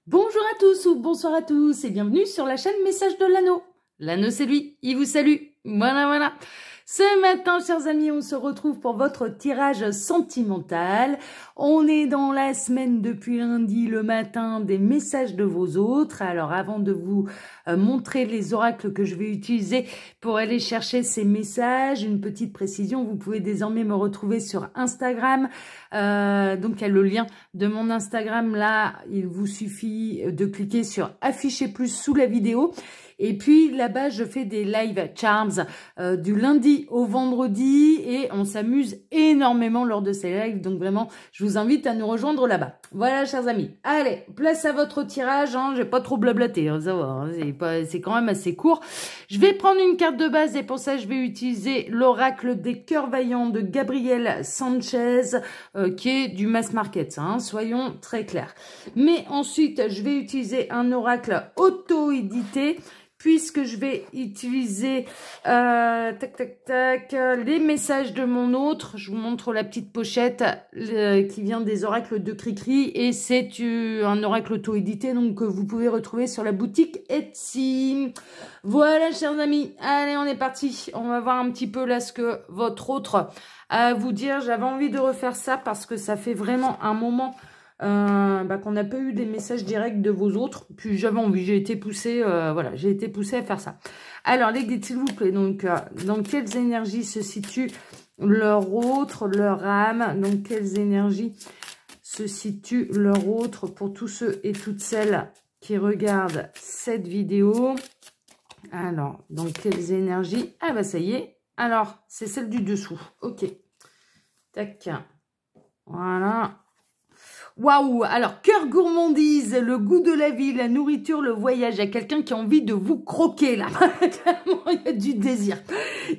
Bonjour à tous ou bonsoir à tous et bienvenue sur la chaîne Message de l'Anneau. L'Anneau c'est lui, il vous salue. Voilà. Ce matin, chers amis, on se retrouve pour votre tirage sentimental. On est dans la semaine depuis lundi, le matin, des messages de vos autres. Alors, avant de vous montrer les oracles que je vais utiliser pour aller chercher ces messages, une petite précision, vous pouvez désormais me retrouver sur Instagram. Donc, il y a le lien de mon Instagram là. Il vous suffit de cliquer sur afficher plus sous la vidéo. Et puis là-bas, je fais des live charms du lundi au vendredi et on s'amuse énormément lors de ces lives. Donc vraiment, je vous invite à nous rejoindre là-bas. Voilà, chers amis. Allez, place à votre tirage. Hein. Je vais pas trop blablater, hein, ça va. Hein. C'est quand même assez court. Je vais prendre une carte de base et pour ça, je vais utiliser l'oracle des cœurs vaillants de Gabriel Sanchez qui est du mass market. Hein, soyons très clairs. Mais ensuite, je vais utiliser un oracle auto-édité puisque je vais utiliser les messages de mon autre. Je vous montre la petite pochette qui vient des oracles de Cricri et c'est un oracle auto-édité donc que vous pouvez retrouver sur la boutique Etsy. Voilà, chers amis, allez, on est parti. On va voir un petit peu là ce que votre autre a à vous dire. J'avais envie de refaire ça parce que ça fait vraiment un moment qu'on n'a pas eu des messages directs de vos autres. Puis j'avais envie, j'ai été poussée, voilà, j'ai été poussée à faire ça. Alors les guides, s'il vous plaît, donc dans quelles énergies se situe leur autre, leur âme? Dans quelles énergies se situe leur autre pour tous ceux et toutes celles qui regardent cette vidéo? Alors, dans quelles énergies? Ah bah ça y est. Alors, c'est celle du dessous. Ok. Tac. Voilà. Waouh! Alors, cœur gourmandise, le goût de la vie, la nourriture, le voyage. Il y a quelqu'un qui a envie de vous croquer, là. Clairement, il y a du désir.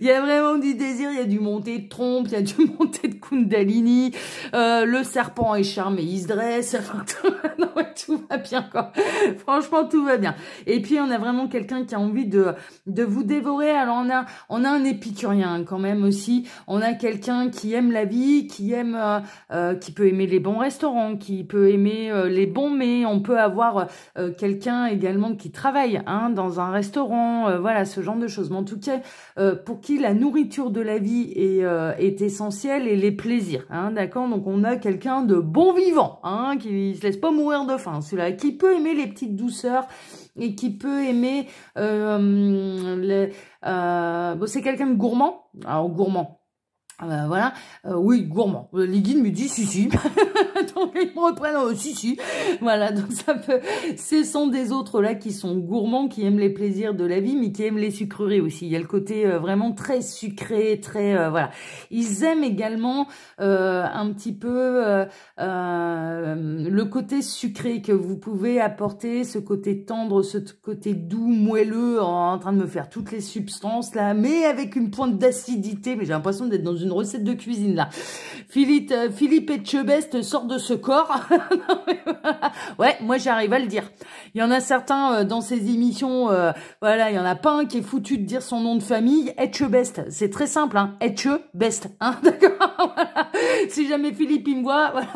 Il y a vraiment du désir, il y a du montée de trompe, il y a du montée de Kundalini. Le serpent est charmé, il se dresse. Enfin, non, ouais, tout va bien, quoi. Franchement, tout va bien. Et puis, on a vraiment quelqu'un qui a envie de vous dévorer. Alors, on a un épicurien, quand même, aussi. On a quelqu'un qui aime la vie, qui aime, qui peut aimer les bons restaurants, qui peut aimer les bons mets. On peut avoir quelqu'un également qui travaille hein, dans un restaurant, voilà, ce genre de choses. Mais en tout cas, pour qui la nourriture de la vie est essentielle et les plaisirs, hein, d'accord? Donc on a quelqu'un de bon vivant, hein, qui se laisse pas mourir de faim, celui-là, qui peut aimer les petites douceurs et qui peut aimer bon, c'est quelqu'un de gourmand. Alors gourmand. Voilà, oui, gourmand. Les guides me disent si. Donc ils me reprennent si. Voilà, donc ça peut. Ce sont des autres là qui sont gourmands, qui aiment les plaisirs de la vie, mais qui aiment les sucreries aussi. Il y a le côté vraiment très sucré, très voilà. Ils aiment également un petit peu le côté sucré que vous pouvez apporter, ce côté tendre, ce côté doux, moelleux, en train de me faire toutes les substances là, mais avec une pointe d'acidité. Mais j'ai l'impression d'être dans une recette de cuisine là. Philippe Etchebest sort de ce corps. Non, voilà. Ouais, moi j'arrive à le dire. Il y en a certains dans ces émissions, voilà, il y en a pas un qui est foutu de dire son nom de famille. Etchebest, c'est très simple, hein. Etchebest, hein, d'accord. Voilà. Si jamais Philippe il me voit, voilà.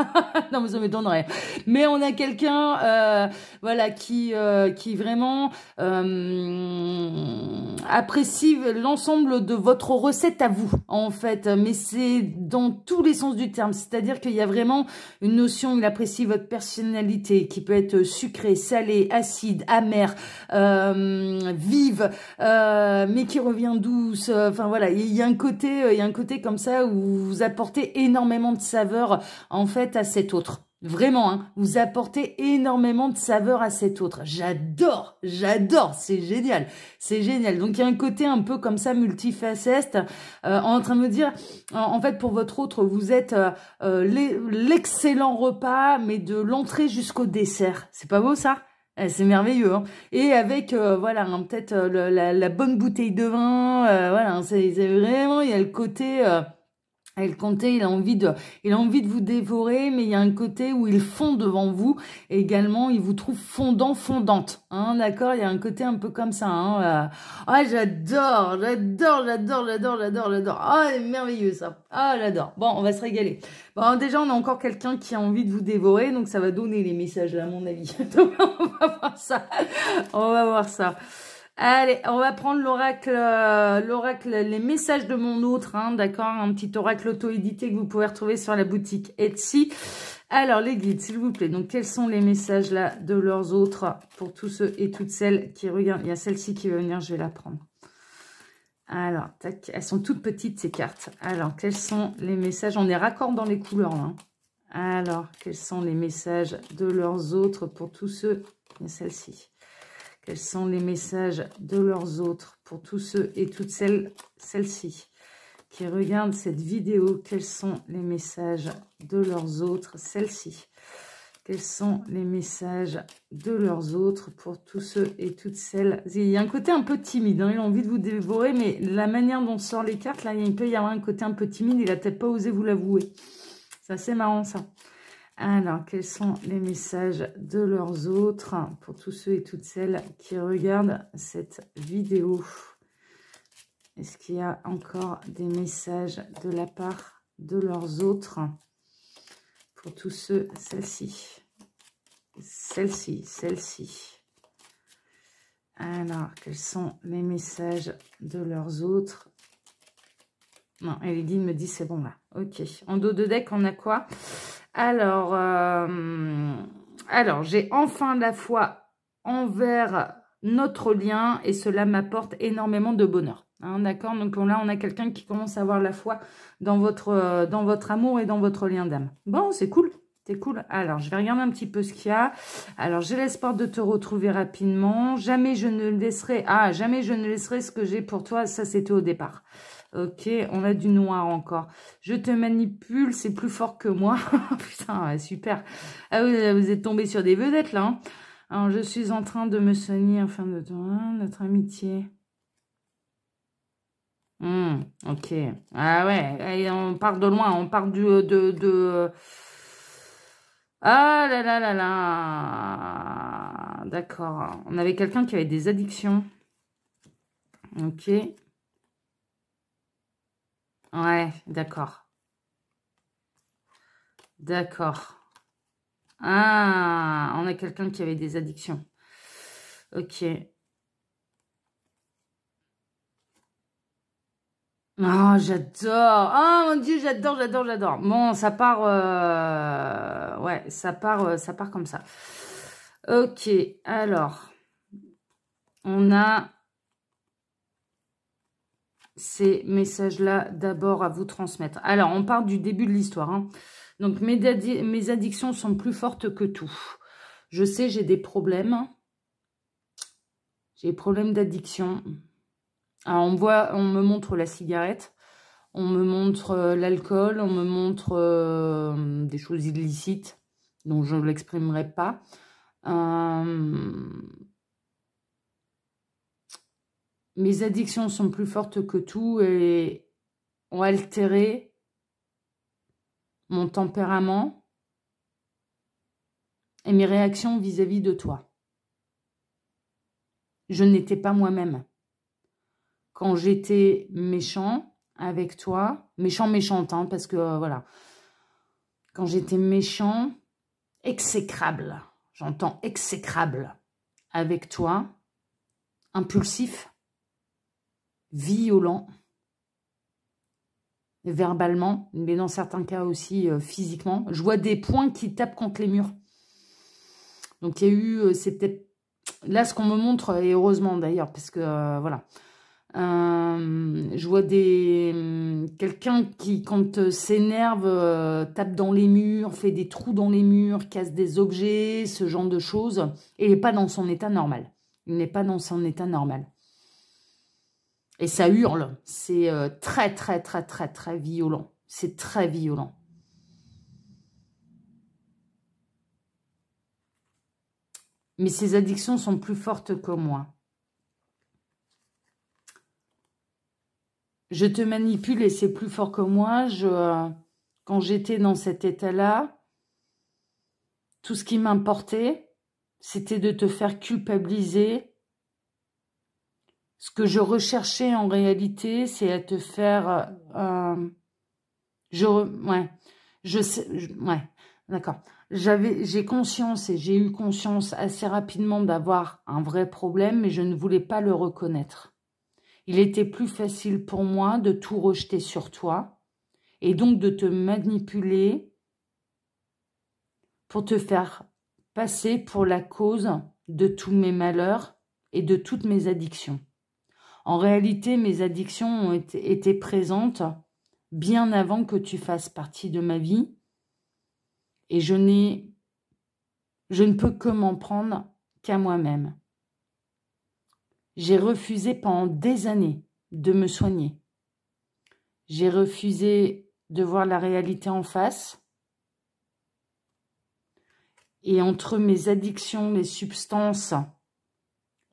Non mais ça m'étonnerait. Mais on a quelqu'un, voilà, qui vraiment apprécie l'ensemble de votre recette à vous, en fait. Mais c'est dans tous les sens du terme. C'est-à-dire qu'il y a vraiment une notion, il apprécie votre personnalité, qui peut être sucrée, salée, acide, amère, vive, mais qui revient douce. Enfin voilà, il y a un côté comme ça où vous apportez énormément de saveur, en fait, à cet autre. Vraiment, hein, vous apportez énormément de saveur à cet autre. J'adore, c'est génial, c'est génial. Donc il y a un côté un peu comme ça multifacette, en train de me dire, en fait pour votre autre, vous êtes l'excellent repas, mais de l'entrée jusqu'au dessert. C'est pas beau ça? C'est merveilleux, hein. Et avec voilà, hein, peut-être la bonne bouteille de vin, voilà, c'est vraiment, il y a le côté Et le comté, il a envie de vous dévorer, mais il y a un côté où il fond devant vous. Et également, il vous trouve fondant, fondante. Hein, d'accord? Il y a un côté un peu comme ça. Hein, ah, j'adore, j'adore, j'adore, j'adore, j'adore, j'adore. Ah, c'est merveilleux ça. Ah, j'adore. Bon, on va se régaler. Bon, déjà, on a encore quelqu'un qui a envie de vous dévorer, donc ça va donner les messages là, à mon avis. Donc, on va voir ça. On va voir ça. Allez, on va prendre l'oracle, les messages de mon autre, hein, d'accord, un petit oracle auto-édité que vous pouvez retrouver sur la boutique Etsy. Alors, les guides, s'il vous plaît. Donc, quels sont les messages là de leurs autres pour tous ceux et toutes celles qui regardent? Il y a celle-ci qui va venir, je vais la prendre. Alors, tac, elles sont toutes petites ces cartes. Alors, quels sont les messages? On est raccord dans les couleurs là. Hein. Alors, quels sont les messages de leurs autres pour tous ceux? Il y a celle-ci. Quels sont les messages de leurs autres pour tous ceux et toutes celles-ci qui regardent cette vidéo? Quels sont les messages de leurs autres, celles-ci? Quels sont les messages de leurs autres pour tous ceux et toutes celles? Il y a un côté un peu timide, hein, il a envie de vous dévorer, mais la manière dont sort les cartes, là, il peut y avoir un côté un peu timide, il n'a peut-être pas osé vous l'avouer. C'est assez marrant ça. Alors, quels sont les messages de leurs autres pour tous ceux et toutes celles qui regardent cette vidéo? Est-ce qu'il y a encore des messages de la part de leurs autres pour tous ceux, celle-ci, celle-ci? Alors, quels sont les messages de leurs autres? Non, et les guides me disent c'est bon là. Ok, en dos de deck, on a quoi? Alors, j'ai enfin la foi envers notre lien et cela m'apporte énormément de bonheur. Hein, d'accord? Donc là, on a quelqu'un qui commence à avoir la foi dans votre amour et dans votre lien d'âme. Bon, c'est cool. C'est cool. Alors, je vais regarder un petit peu ce qu'il y a. Alors, j'ai l'espoir de te retrouver rapidement. Jamais je ne laisserai... Ah, jamais je ne laisserai ce que j'ai pour toi. Ça, c'était au départ. Ok, on a du noir encore. Je te manipule, c'est plus fort que moi. Putain, super. Ah, vous êtes tombé sur des vedettes, là. Hein. Alors, je suis en train de me soigner afin de notre amitié. Ok. Ah ouais, et on part de loin. On part Ah là là là là. D'accord. On avait quelqu'un qui avait des addictions. Ok. Ouais, d'accord. D'accord. Ah, on a quelqu'un qui avait des addictions. Ok. Oh, j'adore. Oh mon Dieu, j'adore, j'adore, j'adore. Bon, ça part... Ouais, ça part comme ça. Ok, alors. On a ces messages-là d'abord à vous transmettre. Alors, on part du début de l'histoire. Hein. Donc, mes addictions sont plus fortes que tout. Je sais, j'ai des problèmes. J'ai des problèmes d'addiction. Alors, on me montre la cigarette. On me montre l'alcool. On me montre des choses illicites dont je ne l'exprimerai pas. Mes addictions sont plus fortes que tout et ont altéré mon tempérament et mes réactions vis-à-vis de toi. Je n'étais pas moi-même. Quand j'étais méchant avec toi, méchante, hein, parce que voilà, quand j'étais méchant, exécrable, j'entends exécrable avec toi, impulsif, violent, verbalement, mais dans certains cas aussi physiquement. Je vois des poings qui tapent contre les murs. Donc il y a eu, c'est peut-être là ce qu'on me montre, et heureusement d'ailleurs, parce que voilà. Je vois quelqu'un qui, quand s'énerve, tape dans les murs, fait des trous dans les murs, casse des objets, ce genre de choses. Et il n'est pas dans son état normal. Il n'est pas dans son état normal. Et ça hurle. C'est très, très, très, très, très violent. C'est très violent. Mais ses addictions sont plus fortes que moi. Je te manipule et c'est plus fort que moi. Quand j'étais dans cet état-là, tout ce qui m'importait, c'était de te faire culpabiliser. Ce que je recherchais en réalité, c'est à te faire... ouais, d'accord. J'ai conscience et j'ai eu conscience assez rapidement d'avoir un vrai problème, mais je ne voulais pas le reconnaître. Il était plus facile pour moi de tout rejeter sur toi et donc de te manipuler pour te faire passer pour la cause de tous mes malheurs et de toutes mes addictions. En réalité, mes addictions ont été présentes bien avant que tu fasses partie de ma vie et je ne peux que m'en prendre qu'à moi-même. J'ai refusé pendant des années de me soigner. J'ai refusé de voir la réalité en face. Et entre mes addictions, les substances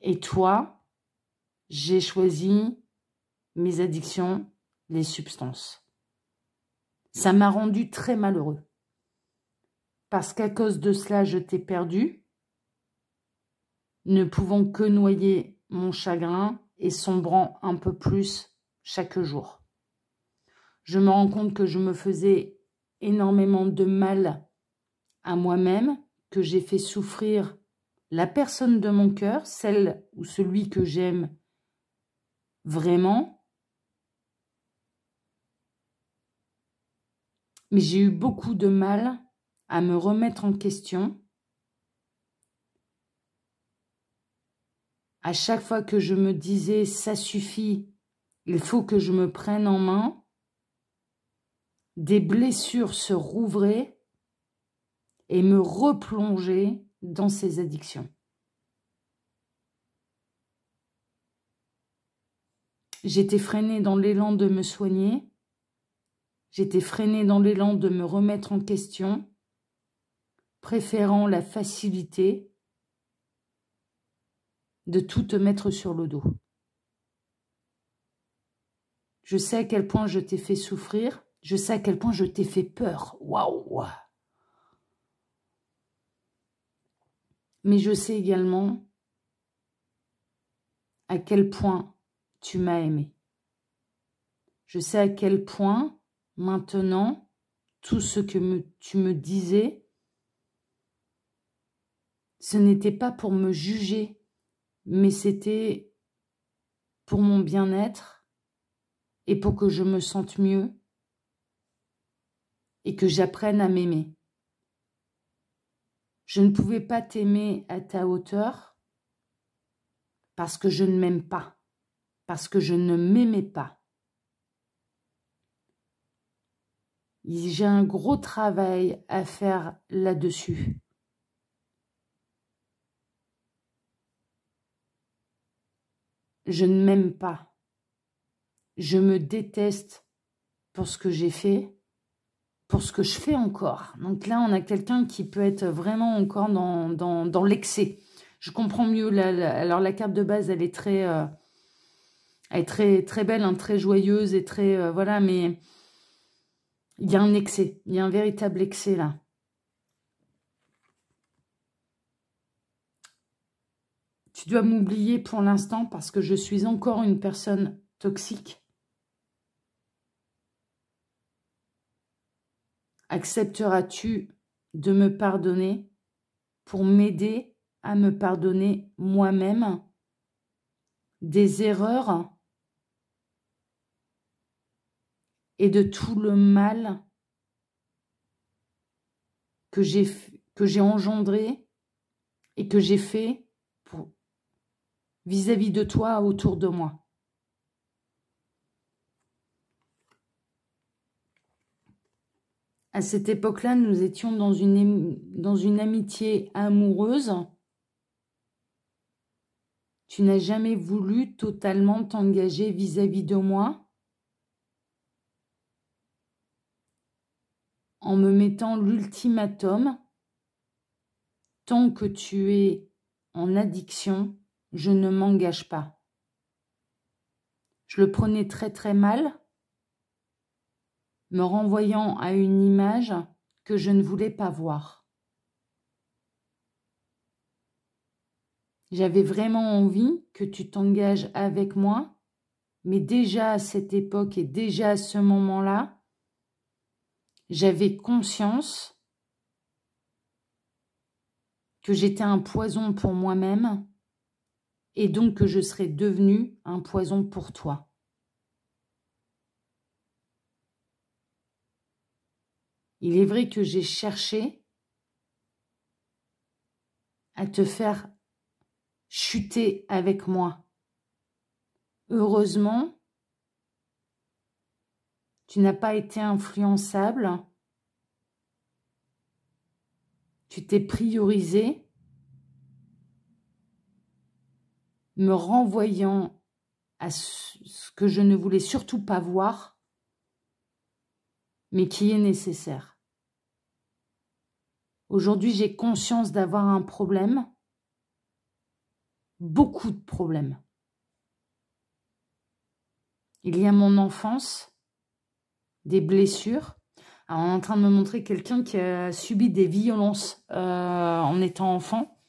et toi, j'ai choisi mes addictions, les substances. Ça m'a rendu très malheureux. Parce qu'à cause de cela, je t'ai perdu, ne pouvant que noyer mon chagrin et sombrant un peu plus chaque jour. Je me rends compte que je me faisais énormément de mal à moi-même, que j'ai fait souffrir la personne de mon cœur, celle ou celui que j'aime vraiment. Mais j'ai eu beaucoup de mal à me remettre en question. À chaque fois que je me disais « ça suffit, il faut que je me prenne en main », des blessures se rouvraient et me replonger dans ces addictions. J'étais freinée dans l'élan de me soigner, j'étais freinée dans l'élan de me remettre en question, préférant la facilité de tout te mettre sur le dos. Je sais à quel point je t'ai fait souffrir, je sais à quel point je t'ai fait peur. Waouh! Mais je sais également à quel point tu m'as aimé. Je sais à quel point, maintenant, tout ce que tu me disais, ce n'était pas pour me juger, mais c'était pour mon bien-être et pour que je me sente mieux et que j'apprenne à m'aimer. Je ne pouvais pas t'aimer à ta hauteur parce que je ne m'aime pas, parce que je ne m'aimais pas. J'ai un gros travail à faire là-dessus. Je ne m'aime pas. Je me déteste pour ce que j'ai fait, pour ce que je fais encore. Donc là, on a quelqu'un qui peut être vraiment encore dans l'excès. Je comprends mieux. Alors la carte de base, elle est très belle, hein, très joyeuse et très... voilà, mais il y a un excès. Il y a un véritable excès là. Tu dois m'oublier pour l'instant parce que je suis encore une personne toxique. Accepteras-tu de me pardonner pour m'aider à me pardonner moi-même des erreurs et de tout le mal que j'ai engendré et que j'ai fait vis-à-vis de toi, autour de moi. À cette époque-là, nous étions dans une amitié amoureuse. Tu n'as jamais voulu totalement t'engager vis-à-vis de moi en me mettant l'ultimatum. Tant que tu es en addiction, je ne m'engage pas. Je le prenais très très mal, me renvoyant à une image que je ne voulais pas voir. J'avais vraiment envie que tu t'engages avec moi, mais déjà à cette époque et déjà à ce moment-là, j'avais conscience que j'étais un poison pour moi-même et donc que je serais devenue un poison pour toi. Il est vrai que j'ai cherché à te faire chuter avec moi. Heureusement, tu n'as pas été influençable. Tu t'es priorisé, me renvoyant à ce que je ne voulais surtout pas voir, mais qui est nécessaire. Aujourd'hui, j'ai conscience d'avoir un problème, beaucoup de problèmes. Il y a mon enfance, des blessures. Alors, on est en train de me montrer quelqu'un qui a subi des violences en étant enfant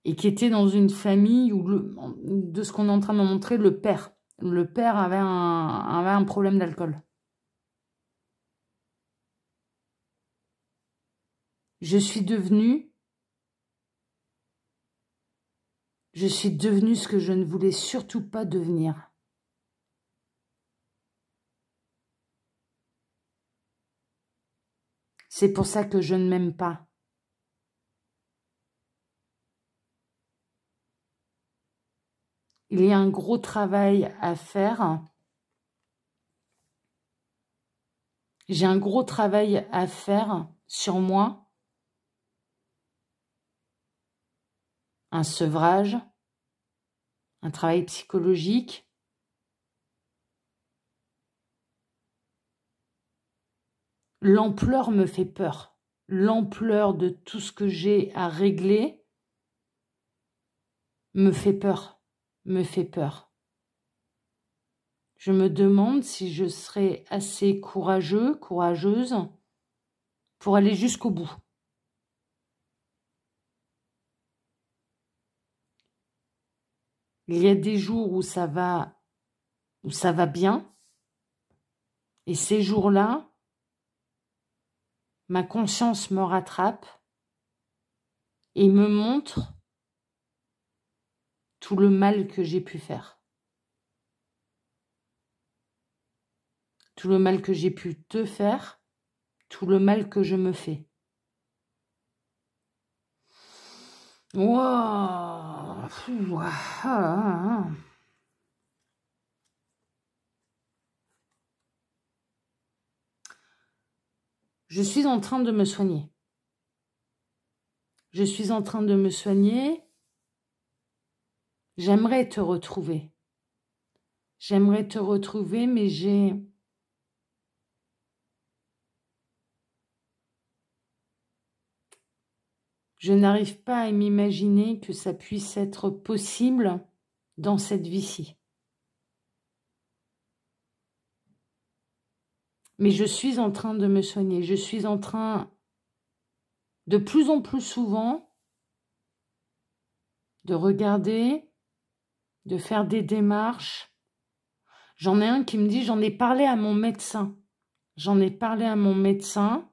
et qui était dans une famille où, de ce qu'on est en train de me montrer, le père avait un problème d'alcool. Je suis devenue ce que je ne voulais surtout pas devenir. C'est pour ça que je ne m'aime pas. Il y a un gros travail à faire. J'ai un gros travail à faire sur moi. Un sevrage, un travail psychologique. L'ampleur me fait peur. L'ampleur de tout ce que j'ai à régler me fait peur. Je me demande si je serai assez courageuse pour aller jusqu'au bout. Il y a des jours où ça va bien. Et ces jours-là, ma conscience me rattrape et me montre tout le mal que j'ai pu faire. Tout le mal que j'ai pu te faire, tout le mal que je me fais. Wow. Je suis en train de me soigner. Je suis en train de me soigner. J'aimerais te retrouver. J'aimerais te retrouver, mais je n'arrive pas à m'imaginer que ça puisse être possible dans cette vie-ci. Mais je suis en train de me soigner. Je suis en train, de plus en plus souvent, de regarder, de faire des démarches. J'en ai un qui me dit, j'en ai parlé à mon médecin. J'en ai parlé à mon médecin.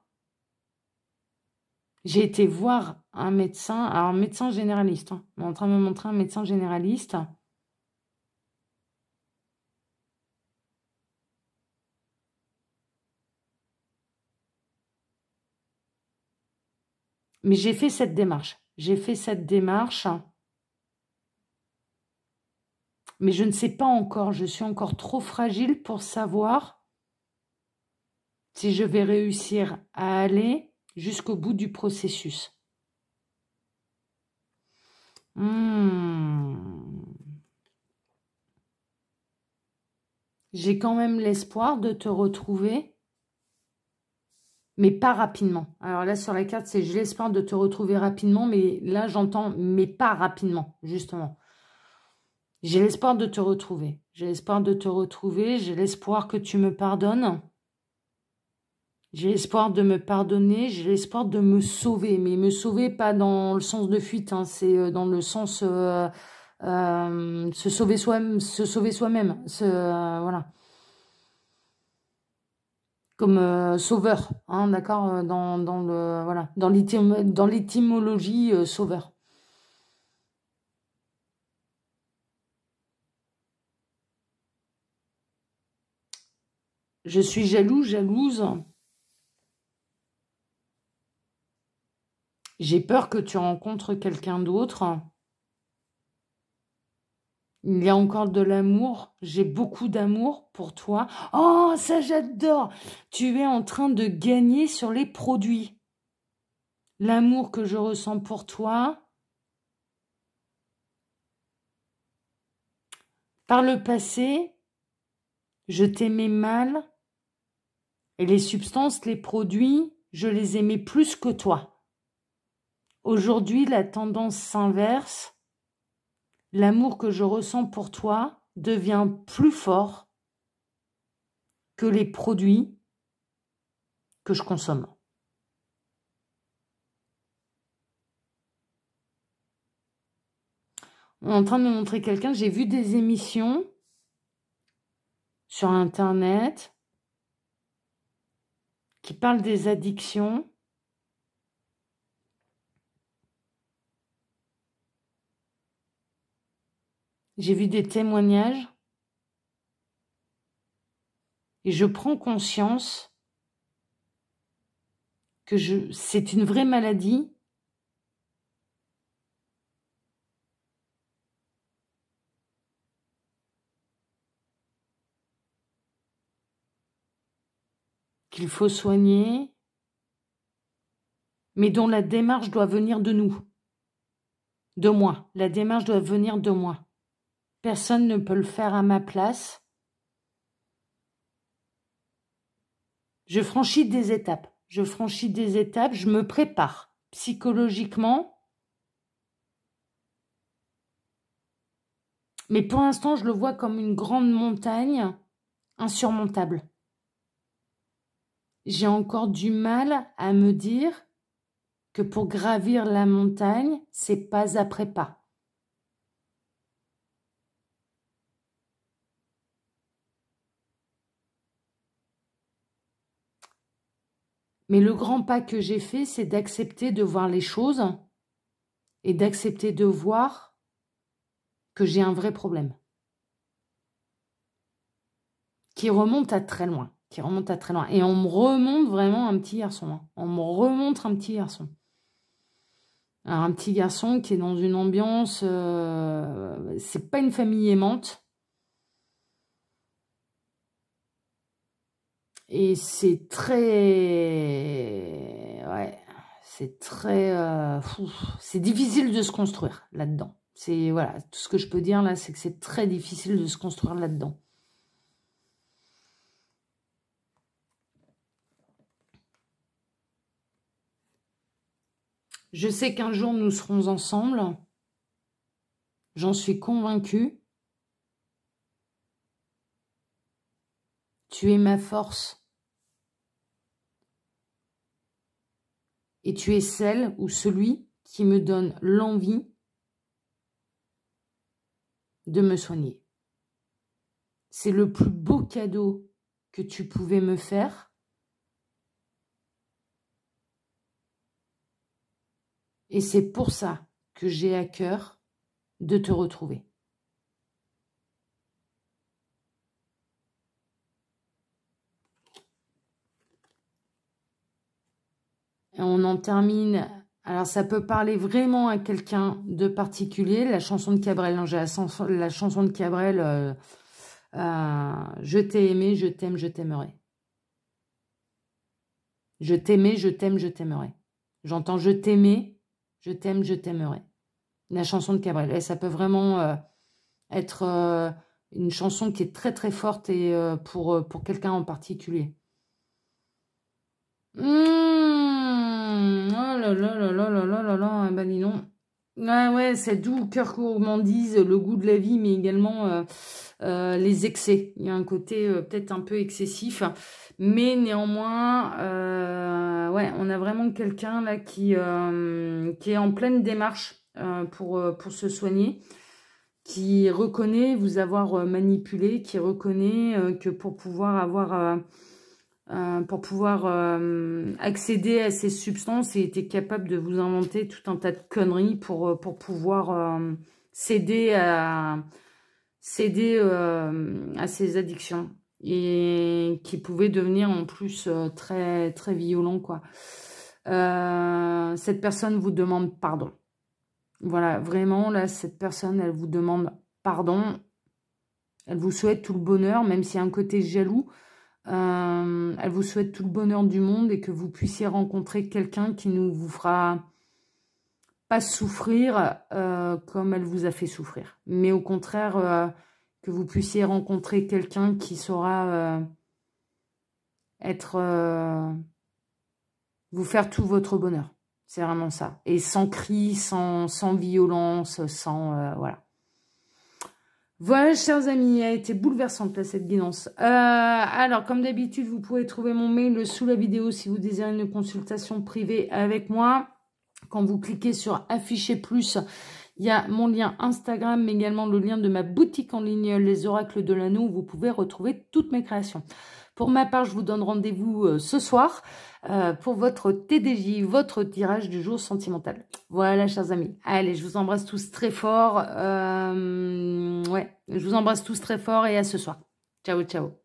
J'ai été voir un médecin, alors un médecin généraliste. On est en train de me montrer un médecin généraliste. Mais j'ai fait cette démarche. J'ai fait cette démarche. Mais je ne sais pas encore. Je suis encore trop fragile pour savoir si je vais réussir à aller jusqu'au bout du processus. J'ai quand même l'espoir de te retrouver, mais pas rapidement. Alors là, sur la carte, c'est j'ai l'espoir de te retrouver rapidement, mais là, j'entends mais pas rapidement, justement. J'ai l'espoir de te retrouver. J'ai l'espoir de te retrouver. J'ai l'espoir que tu me pardonnes. J'ai l'espoir de me pardonner. J'ai l'espoir de me sauver. Mais me sauver pas dans le sens de fuite. Hein, c'est dans le sens se sauver soi-même. Voilà. Comme sauveur. Hein, d'accord, voilà, dans l'étymologie sauveur. Je suis jaloux, jalouse. J'ai peur que tu rencontres quelqu'un d'autre. Il y a encore de l'amour. J'ai beaucoup d'amour pour toi. Oh, ça j'adore. Tu es en train de gagner sur les produits. L'amour que je ressens pour toi. Par le passé, je t'aimais mal. Et les substances, les produits, je les aimais plus que toi. Aujourd'hui, la tendance s'inverse. L'amour que je ressens pour toi devient plus fort que les produits que je consomme. On est en train de me montrer quelqu'un. J'ai vu des émissions sur Internet qui parlent des addictions. J'ai vu des témoignages. Et je prends conscience que c'est une vraie maladie. Qu'il faut soigner, mais dont la démarche doit venir de nous, de moi. La démarche doit venir de moi. Personne ne peut le faire à ma place. Je franchis des étapes. Je franchis des étapes, je me prépare psychologiquement. Mais pour l'instant, je le vois comme une grande montagne insurmontable. J'ai encore du mal à me dire que pour gravir la montagne, c'est pas après pas. Mais le grand pas que j'ai fait, c'est d'accepter de voir les choses et d'accepter de voir que j'ai un vrai problème. Qui remonte à très loin. Qui remonte à très loin. Et on me remonte vraiment un petit garçon. Hein. On me remonte un petit garçon. Alors, un petit garçon qui est dans une ambiance... c'est pas une famille aimante. Et c'est très... Ouais, c'est très... c'est difficile de se construire là-dedans. C'est, voilà, tout ce que je peux dire là, c'est que c'est très difficile de se construire là-dedans. Je sais qu'un jour nous serons ensemble. J'en suis convaincue. Tu es ma force. Et tu es celle ou celui qui me donne l'envie de me soigner. C'est le plus beau cadeau que tu pouvais me faire. Et c'est pour ça que j'ai à cœur de te retrouver. Et on en termine. Alors, ça peut parler vraiment à quelqu'un de particulier. La chanson de Cabrel, non, j'ai la chanson de Cabrel, je t'ai aimé, je t'aime, je t'aimerai. Je t'aimais, je t'aime, je t'aimerai. J'entends je t'aimais, je t'aime, je t'aimerai. La chanson de Cabrel. Et ça peut vraiment être une chanson qui est très très forte et pour quelqu'un en particulier. Oh là là là là là là là là, ben dis non. Ouais, c'est doux, cœur gourmandise, le goût de la vie, mais également les excès. Il y a un côté peut-être un peu excessif, mais néanmoins, ouais, on a vraiment quelqu'un là qui est en pleine démarche pour se soigner, qui reconnaît vous avoir manipulé, qui reconnaît que pour pouvoir accéder à ces substances, il était capable de vous inventer tout un tas de conneries pour pouvoir céder à ces addictions. Et qui pouvaient devenir en plus très, très violents, quoi. Cette personne vous demande pardon. Voilà, vraiment, là, cette personne, elle vous demande pardon. Elle vous souhaite tout le bonheur, même s'il y a un côté jaloux. Elle vous souhaite tout le bonheur du monde et que vous puissiez rencontrer quelqu'un qui ne vous fera pas souffrir comme elle vous a fait souffrir. Mais au contraire, que vous puissiez rencontrer quelqu'un qui saura vous faire tout votre bonheur. C'est vraiment ça. Et sans cris, sans violence, sans... voilà. Voilà, chers amis, a été bouleversante là, cette guidance. Alors, comme d'habitude, vous pouvez trouver mon mail sous la vidéo si vous désirez une consultation privée avec moi. Quand vous cliquez sur afficher plus, il y a mon lien Instagram, mais également le lien de ma boutique en ligne, Les Oracles de l'Anneau, où vous pouvez retrouver toutes mes créations. Pour ma part, je vous donne rendez-vous ce soir pour votre TDJ, votre tirage du jour sentimental. Voilà, chers amis. Allez, je vous embrasse tous très fort. Ouais, je vous embrasse tous très fort et à ce soir. Ciao, ciao.